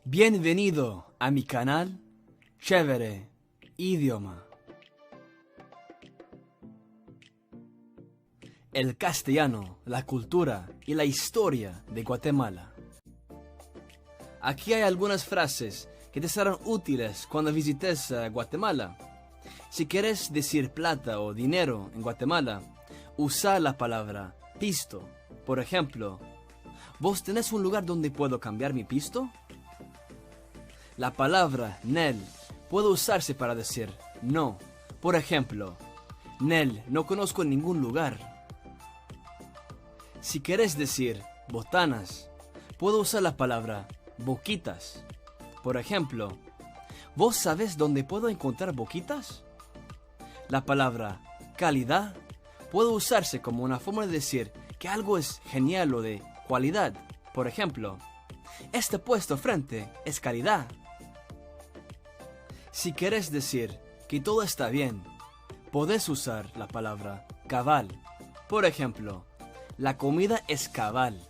Bienvenido a mi canal Chévere Idioma. El castellano, la cultura y la historia de Guatemala. Aquí hay algunas frases que te serán útiles cuando visites Guatemala. Si quieres decir plata o dinero en Guatemala, usa la palabra pisto. Por ejemplo, ¿vos tenés un lugar donde puedo cambiar mi pisto? La palabra nel puede usarse para decir no. Por ejemplo, nel, no conozco ningún lugar. Si querés decir botanas, puedo usar la palabra boquitas. Por ejemplo, ¿vos sabés dónde puedo encontrar boquitas? La palabra calidad puede usarse como una forma de decir que algo es genial o de cualidad. Por ejemplo, este puesto frente es calidad. Si querés decir que todo está bien, podés usar la palabra cabal. Por ejemplo, la comida es cabal.